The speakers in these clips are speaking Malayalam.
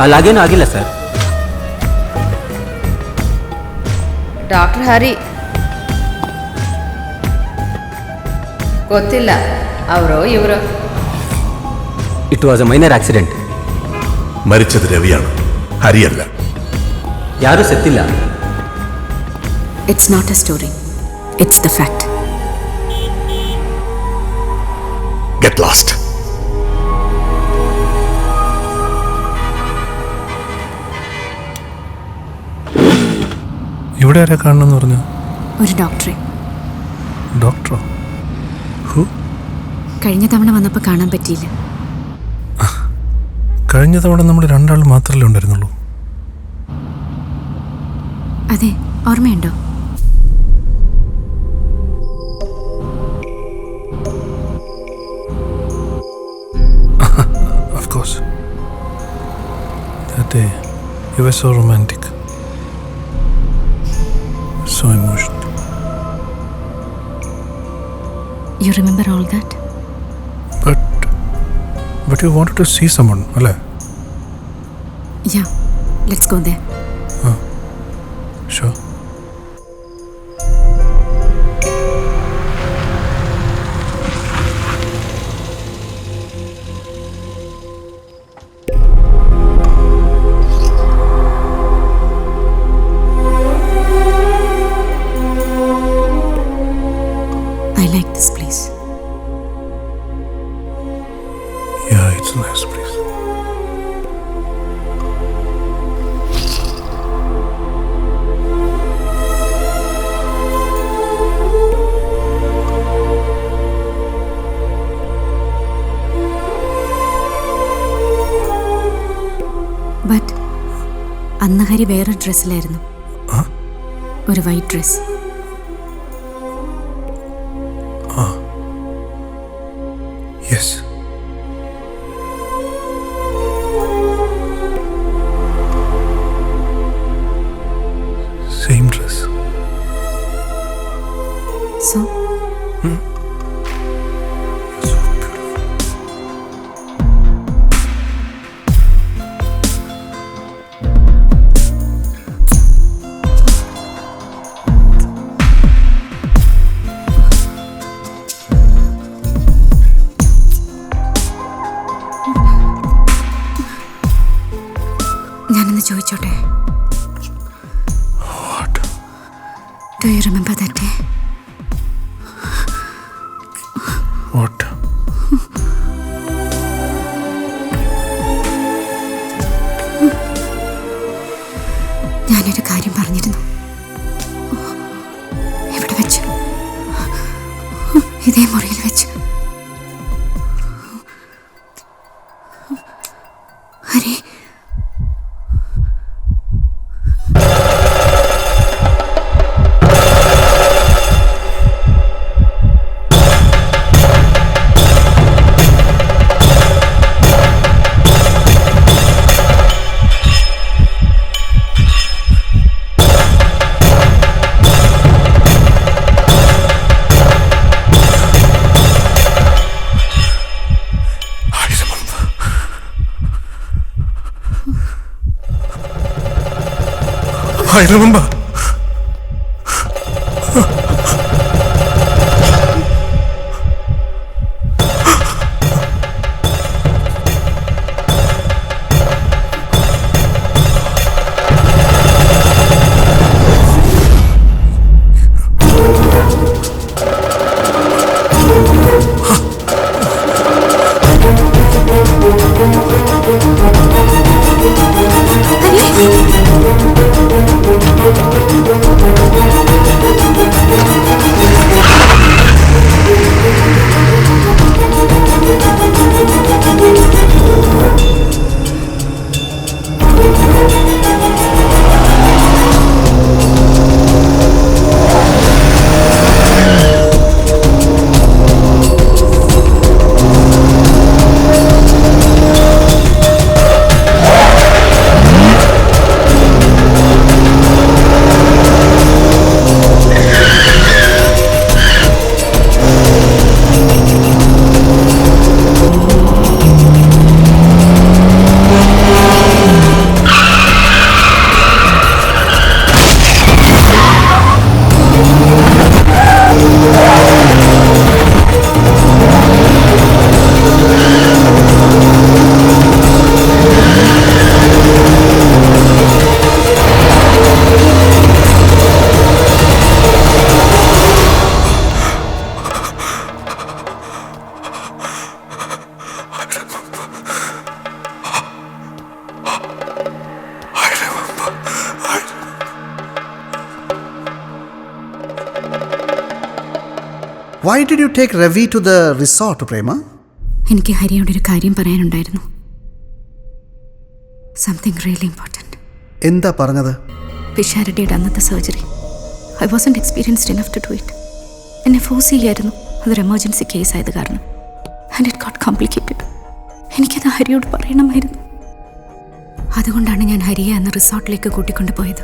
అలాగೇನೂ ಆಗಿಲ್ಲ ಸರ್. ಡಾಕ್ಟರ್ ಹರಿ ಗೊತ್ತಿಲ್ಲ, ಅವರು ಇವರು. It was A minor accident. മരിച്ചത് രവിയാണ്, ഹരിയല്ല. ಯಾರೂ ಸತ್ತಿಲ್ಲ. It's not a story. It's the fact. Get lost. ഇവിടെ ആരാ കാണണമെന്ന് പറഞ്ഞു? ഒരു ഡോക്ടറെ. ഡോക്ടറോ? ഹു? കഴിഞ്ഞ തവണ വന്നപ്പോൾ കാണാൻ പറ്റിയില്ല. കഴിഞ്ഞ തവണ നമ്മൾ രണ്ടാൾ മാത്രമല്ലേ ഉണ്ടായിരുന്നുള്ളൂ? അതെ, ഓർമ്മയുണ്ടോ? Of course. That day, you were so romantic. So emotional. You remember all that? But you wanted to see someone, അല്ലേ? Yeah, let's go there. Sure. I like this place. Yeah, it's a nice place. But അന്ന് ഹരി വേറൊരു ഡ്രസ്സിലായിരുന്നു. ഒരു white dress. Yes. Same dress. So? You're so beautiful. ഞാനൊന്ന് ചോദിച്ചോട്ടെ? What? Do you remember that day? What? ഞാനൊരു കാര്യം പറഞ്ഞിരുന്നു. എവിടെ വെച്ച്? ഇതേ മുറിയിൽ വെച്ച്. Hari, I remember. Hari Why did you take Ravi to the resort, Prema? എനിക്ക് ഹരിയോടൊരു കാര്യം പറയാനുണ്ടായിരുന്നു. Something really important. എന്താ പറഞ്ഞത്? പിഷാരടിയുടെ അന്നത്തെ surgery. I wasn't experienced enough to do it. എന്നെ ഫോഴ്സ് ചെയ്യായിരുന്നു. അതൊരു എമർജൻസി കേസ് ആയത് കാരണം. And it got complicated. എനിക്കത് ഹരിയോട് പറയണമായിരുന്നു. അതുകൊണ്ടാണ് ഞാൻ ഹരിയെ അന്ന് റിസോർട്ടിലേക്ക് കൂട്ടിക്കൊണ്ടു പോയത്.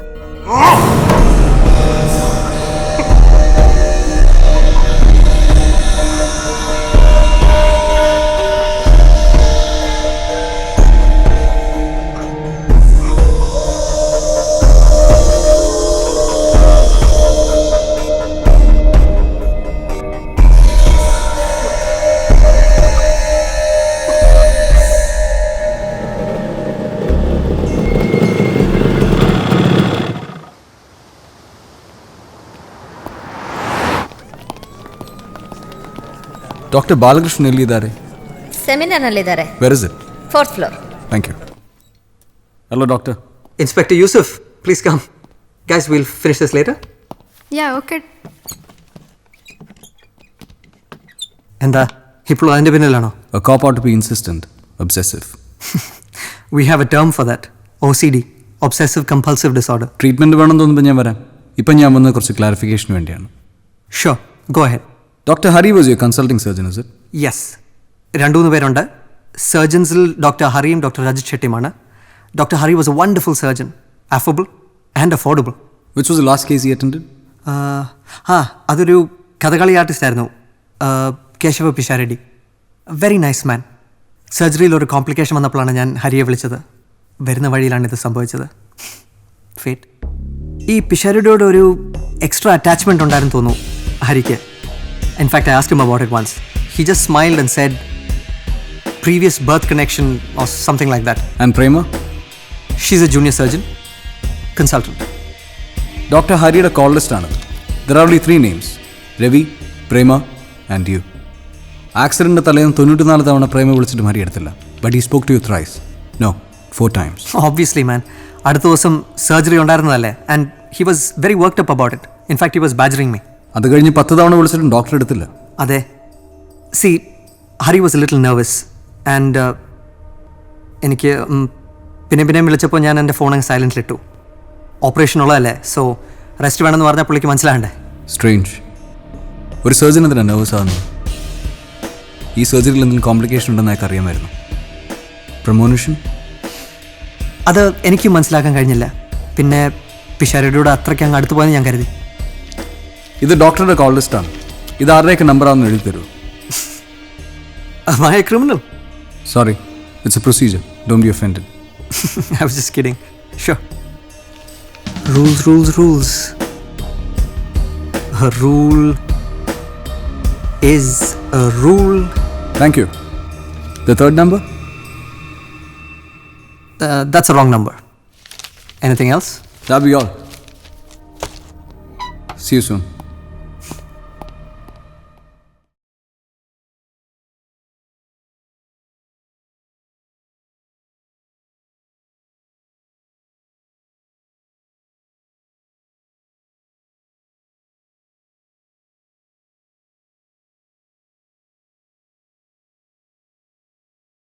Dr. Balakrishnan ಎಲ್ಲಿದ್ದಾರೆ? ಸೆಮಿನಾರ್ನಲ್ಲಿದ್ದಾರೆ. Where is it? 4th floor. Thank you. Hello, doctor. Inspector Yusuf, please come. Guys, we'll finish this later. Yeah, okay. എന്താ ഇപ്പോഴും അതിൻ്റെ പിന്നിലാണോ? A cop ought to be insistent, obsessive. We have a term for that. OCD, Obsessive Compulsive Disorder. Treatment വേണമെന്ന് തോന്നുമ്പോൾ ഞാൻ വരാം. ഇപ്പം ഞാൻ വന്നത് കുറച്ച് ക്ലാരിഫിക്കേഷന് വേണ്ടിയാണ്. Sure, go ahead. Dr. Hari was your consulting surgeon, is it? Yes, 2-3 പേരുണ്ട്. സർജൻസിൽ ഡോക്ടർ ഹറിയും ഡോക്ടർ രജിത് ഷെട്ടിയുമാണ്. Doctor Hari was a wonderful surgeon, affordable and affordable. Which was the last case he attended? അതൊരു കഥകളി ആർട്ടിസ്റ്റ് ആയിരുന്നു, Keshava Pisharody. Very nice man. സർജറിയിൽ ഒരു കോംപ്ലിക്കേഷൻ വന്നപ്പോഴാണ് ഞാൻ ഹരിയെ വിളിച്ചത്. വരുന്ന വഴിയിലാണ് ഇത് സംഭവിച്ചത്. ഫേറ്റ്. ഈ പിഷാരടിയോട് ഒരു എക്സ്ട്രാ അറ്റാച്ച്മെൻറ്റ് ഉണ്ടായിരുന്നു തോന്നുന്നു ഹരിക്ക്. In fact, I asked him about it once. He just smiled and said, previous birth connection or something like that. And Prema? She's a junior surgeon, consultant. Dr. Hariയുടെ call list ആണ്. There are only 3 names. Ravi, Prema and you. ആക്സിഡൻറ്റിൻ്റെ തലേന്ന് 94 തവണ പ്രേമ വിളിച്ചിട്ടും ഹരി എടുത്തില്ല. But he spoke to you thrice. No, 4 times. Obviously, man. അടുത്ത ദിവസം surgery ഉണ്ടായിരുന്നതല്ലേ. And he was very worked up about it. In fact, he was badgering me. അത് കഴിഞ്ഞ് 10 തവണ വിളിച്ചിട്ടും ഡോക്ടർ എടുത്തില്ല. അതെ. C, Hari was A little nervous and എനിക്ക് പിന്നെ വിളിച്ചപ്പോൾ ഞാൻ എൻ്റെ ഫോൺ അങ്ങ് സൈലൻറ്റിലിട്ടു. ഓപ്പറേഷൻ ഉള്ളതല്ലേ, സോ റെസ്റ്റ് വേണമെന്ന് പറഞ്ഞാൽ പുള്ളിക്ക് മനസ്സിലാകണ്ടേ. സ്ട്രേഞ്ച്. ഒരു സർജൻ എന്തിനാണ് നെർവസ് ആകുന്നത്? ഈ സർജറിയിൽ എന്തെങ്കിലും കോംപ്ലിക്കേഷൻ ഉണ്ടെന്ന് അയാൾക്ക് അറിയാമായിരുന്നു. പ്രമോനിഷൻ? അത് എനിക്കും മനസ്സിലാക്കാൻ കഴിഞ്ഞില്ല. പിന്നെ പിഷാരടിയോട് അത്രയ്ക്ക് അങ്ങ് അടുത്ത് പോയെന്ന് ഞാൻ കരുതി. ഇത് ഡോക്ടറുടെ കോൾ ലിസ്റ്റാണ്. ഇത് ആരുടെയൊക്കെ നമ്പറാണെന്ന് എഴുതി തരൂ. Am I a criminal? Sorry, it's a procedure. Don't be offended. I was just kidding. Sure. Rules. A rule is a rule. Thank you. The third number? That's a wrong number. Anything else? That'll be all. See you soon.